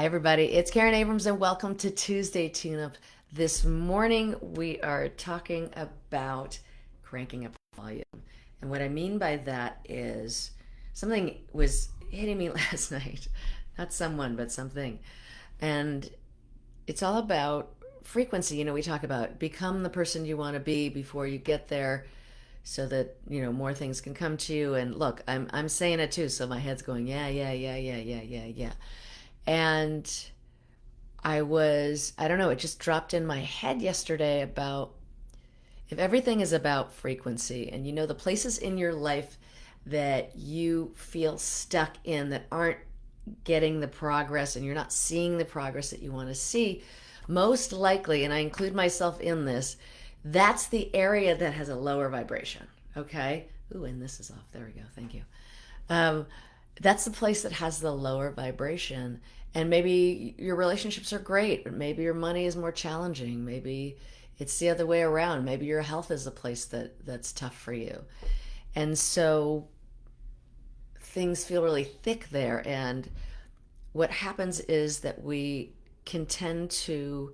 Hi, everybody. It's Karen Abrams, and welcome to Tuesday Tune-Up. This morning, we are talking about cranking up volume. And what I mean by that is something was hitting me last night. Not someone, but something. And it's all about frequency. We talk about become the person you want to be before you get there so that, more things can come to you. And look, I'm saying it too, so my head's going, yeah, yeah, yeah, yeah, yeah, yeah, yeah. And I don't know, it just dropped in my head yesterday about if everything is about frequency and the places in your life that you feel stuck in that aren't getting the progress and you're not seeing the progress that you want to see, most likely, and I include myself in this, that's the area that has a lower vibration. Okay? Ooh, and this is off. There we go. Thank you. Um, that's the place that has the lower vibration. And maybe your relationships are great, but maybe your money is more challenging. Maybe it's the other way around. Maybe your health is a place that's tough for you. And so things feel really thick there. And what happens is that we can tend to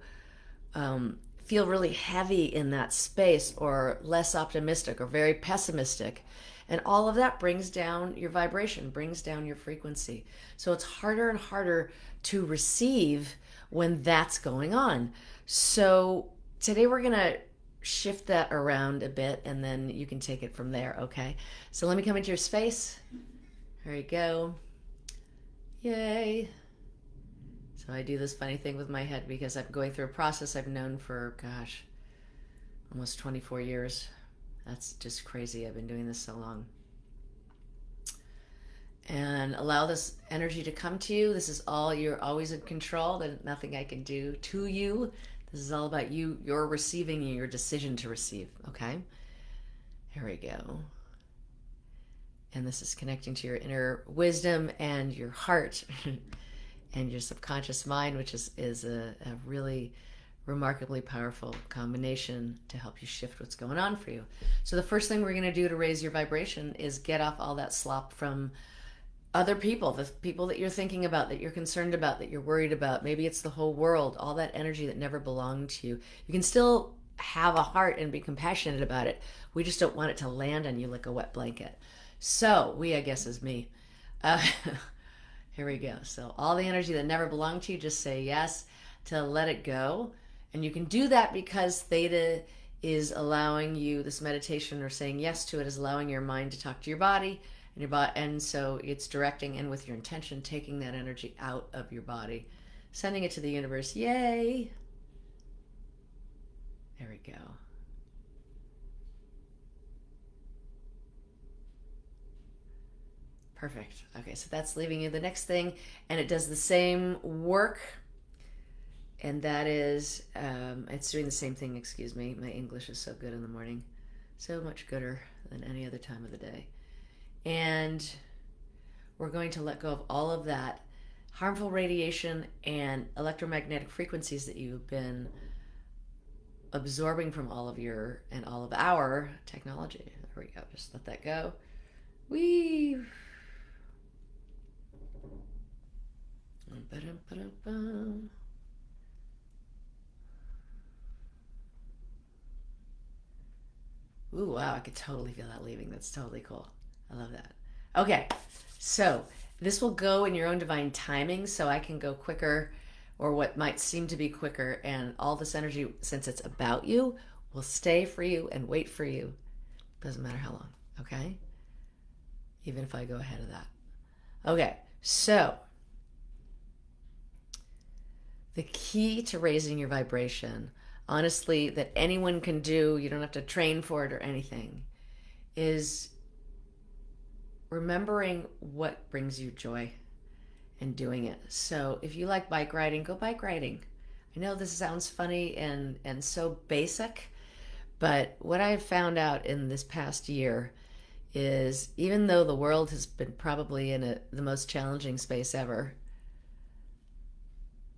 feel really heavy in that space or less optimistic or very pessimistic. And all of that brings down your vibration, brings down your frequency. So it's harder and harder to receive when that's going on. So today we're going to shift that around a bit and then you can take it from there, okay? So let me come into your space. There you go. Yay. So I do this funny thing with my head because I'm going through a process I've known for, gosh, almost 24 years. That's just crazy. I've been doing this so long. And allow this energy to come to you. This is all, you're always in control. There's nothing I can do to you. This is all about you, your receiving, and your decision to receive, okay? Here we go. And this is connecting to your inner wisdom and your heart and your subconscious mind, which is a really remarkably powerful combination to help you shift what's going on for you. So the first thing we're going to do to raise your vibration is get off all that slop from other people, the people that you're thinking about, that you're concerned about, that you're worried about. Maybe it's the whole world, all that energy that never belonged to you. You can still have a heart and be compassionate about it. We just don't want it to land on you like a wet blanket. So we, I guess, is me. Uh, Here we go. So all the energy that never belonged to you, just say yes to let it go. And you can do that because theta is allowing you, this meditation or saying yes to it is allowing your mind to talk to your body and your body. And so it's directing and with your intention, taking that energy out of your body, sending it to the universe. Yay. There we go. Perfect. Okay, so that's leaving you the next thing, and it does the same work, and that is, it's doing the same thing, excuse me. My English is so good in the morning, so much gooder than any other time of the day. And we're going to let go of all of that harmful radiation and electromagnetic frequencies that you've been absorbing from all of your and all of our technology. There we go. Just let that go. Whee! Ooh, wow, I could totally feel that leaving. That's totally cool. I love that. Okay, so this will go in your own divine timing, so I can go quicker or what might seem to be quicker, and all this energy, since it's about you, will stay for you and wait for you. Doesn't matter how long, okay? Even if I go ahead of that. Okay, so the key to raising your vibration, honestly, that anyone can do, you don't have to train for it or anything, is remembering what brings you joy and doing it. So if you like bike riding, go bike riding. I know this sounds funny and so basic, but what I've found out in this past year is even though the world has been probably in the most challenging space ever,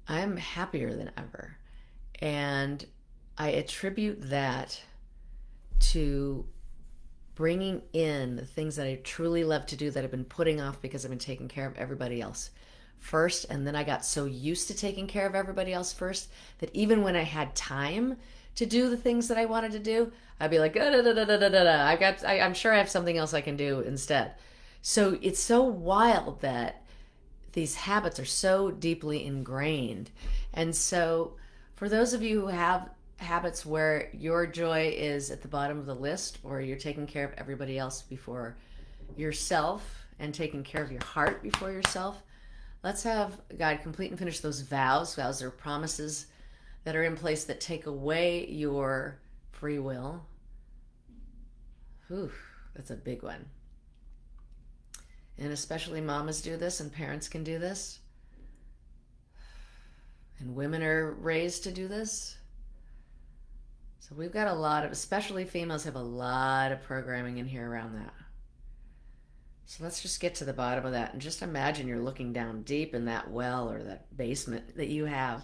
I'm happier than ever. And I attribute that to bringing in the things that I truly love to do that I've been putting off because I've been taking care of everybody else first, and then I got so used to taking care of everybody else first that even when I had time to do the things that I wanted to do, I'd be like, I'm sure I have something else I can do instead. So it's so wild that these habits are so deeply ingrained. And so for those of you who have habits where your joy is at the bottom of the list, or you're taking care of everybody else before yourself and taking care of your heart before yourself, let's have God complete and finish those vows. Vows are promises that are in place that take away your free will. Whew, that's a big one. And especially mamas do this, and parents can do this. And women are raised to do this. So we've got a lot of, especially females have a lot of programming in here around that. So let's just get to the bottom of that and just imagine you're looking down deep in that well or that basement that you have.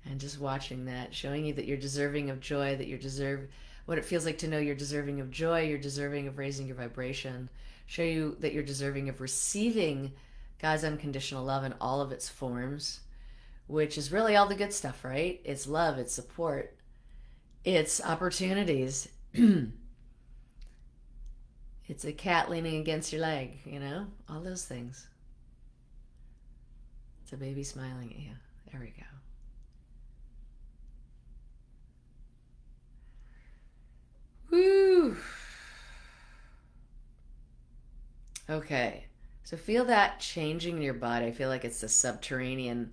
And just watching that, showing you that you're deserving of joy, that you deserve what it feels like to know you're deserving of joy, you're deserving of raising your vibration, show you that you're deserving of receiving God's unconditional love in all of its forms, which is really all the good stuff, right? It's love, it's support, it's opportunities. It's a cat leaning against your leg, all those things. It's a baby smiling at you. There we go. Woo! Okay, so feel that changing in your body. I feel like it's the subterranean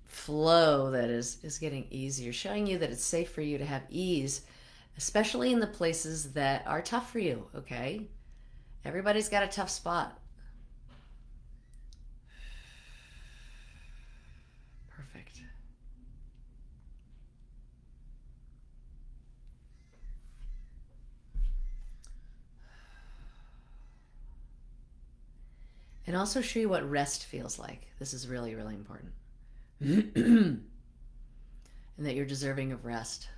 flow that is getting easier, showing you that it's safe for you to have ease, especially in the places that are tough for you, okay? Everybody's got a tough spot. Perfect. And also show you what rest feels like. This is really, really important. And that you're deserving of rest.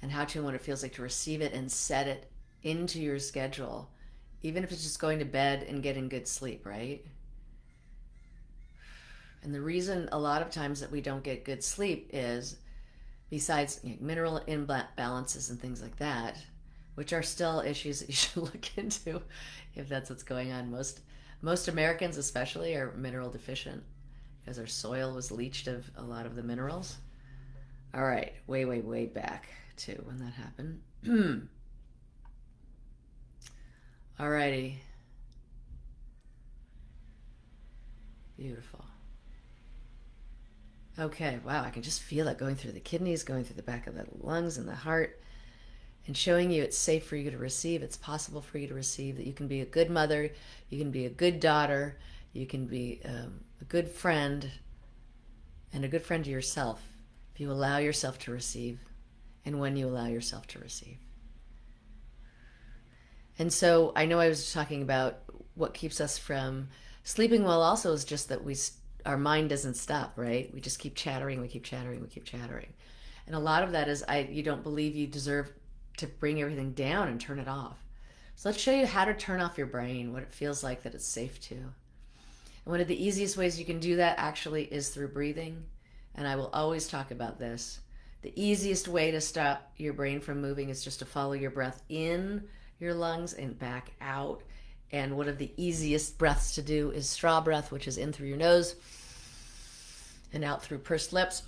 And how to and what it feels like to receive it and set it into your schedule, even if it's just going to bed and getting good sleep, right? And the reason a lot of times that we don't get good sleep is, besides mineral imbalances and things like that, which are still issues that you should look into if that's what's going on. Most Americans especially are mineral deficient because our soil was leached of a lot of the minerals. All right, way back to when that happened. Alrighty. Beautiful. Okay, wow, I can just feel it going through the kidneys, going through the back of the lungs and the heart, and showing you it's safe for you to receive, it's possible for you to receive, that you can be a good mother, you can be a good daughter, you can be a good friend, and a good friend to yourself if you allow yourself to receive, and when you allow yourself to receive. And so I know I was talking about what keeps us from sleeping well also is just that our mind doesn't stop, right? We just keep chattering, we keep chattering. And a lot of that is you don't believe you deserve to bring everything down and turn it off. So let's show you how to turn off your brain, what it feels like that it's safe to. And one of the easiest ways you can do that actually is through breathing. And I will always talk about this. The easiest way to stop your brain from moving is just to follow your breath in your lungs and back out. And one of the easiest breaths to do is straw breath, which is in through your nose and out through pursed lips.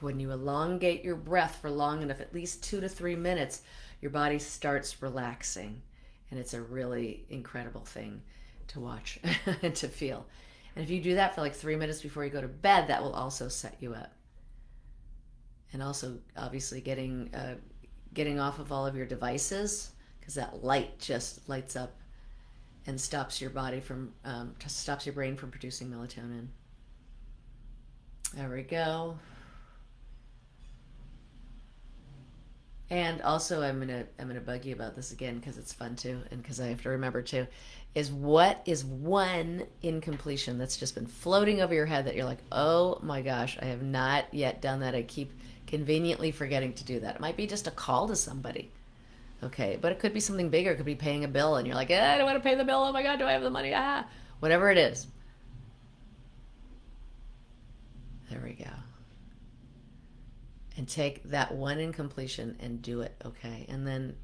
When you elongate your breath for long enough, at least 2 to 3 minutes, your body starts relaxing. And it's a really incredible thing to watch and to feel. And if you do that for like 3 minutes before you go to bed, that will also set you up. And also, obviously, getting off of all of your devices, because that light just lights up and stops your body from, stops your brain from producing melatonin. There we go. And also, I'm gonna bug you about this again because it's fun too, and because I have to remember too, is what is one incompletion that's just been floating over your head that you're like, oh my gosh, I have not yet done that. I keep conveniently forgetting to do that. It might be just a call to somebody. Okay, but it could be something bigger. It could be paying a bill, and you're like, I don't want to pay the bill. Oh my God, do I have the money? Ah, whatever it is. There we go. And take that one incompletion and do it. Okay, and then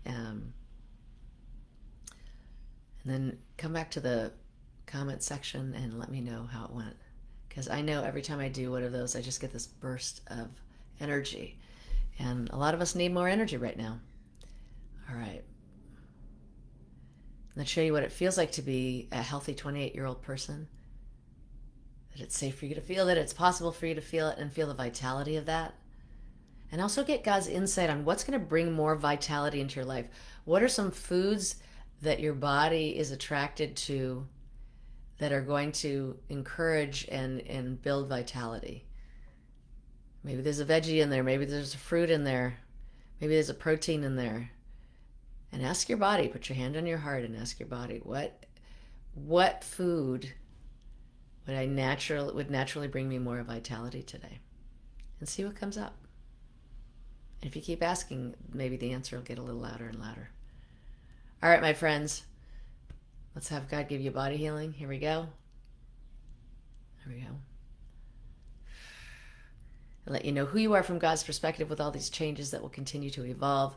come back to the comment section and let me know how it went. Because I know every time I do one of those, I just get this burst of energy. And a lot of us need more energy right now. All right. Let's show you what it feels like to be a healthy 28-year-old person. That it's safe for you to feel it. It's possible for you to feel it and feel the vitality of that. And also get God's insight on what's going to bring more vitality into your life. What are some foods that your body is attracted to that are going to encourage and build vitality? Maybe there's a veggie in there. Maybe there's a fruit in there. Maybe there's a protein in there. And ask your body, put your hand on your heart and ask your body, what food would naturally bring me more vitality today? And see what comes up. And if you keep asking, maybe the answer will get a little louder and louder. All right, my friends, let's have God give you body healing. Here we go. There we go. And let you know who you are from God's perspective with all these changes that will continue to evolve.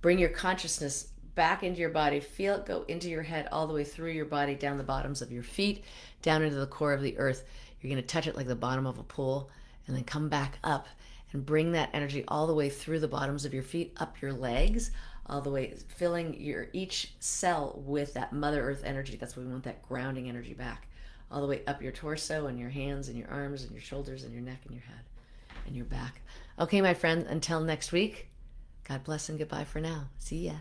Bring your consciousness back into your body. Feel it go into your head all the way through your body, down the bottoms of your feet, down into the core of the earth. You're going to touch it like the bottom of a pool and then come back up and bring that energy all the way through the bottoms of your feet, up your legs, all the way, filling each cell with that Mother Earth energy. That's why we want that grounding energy back, all the way up your torso and your hands and your arms and your shoulders and your neck and your head and your back. Okay, my friend, until next week, God bless and goodbye for now. See ya.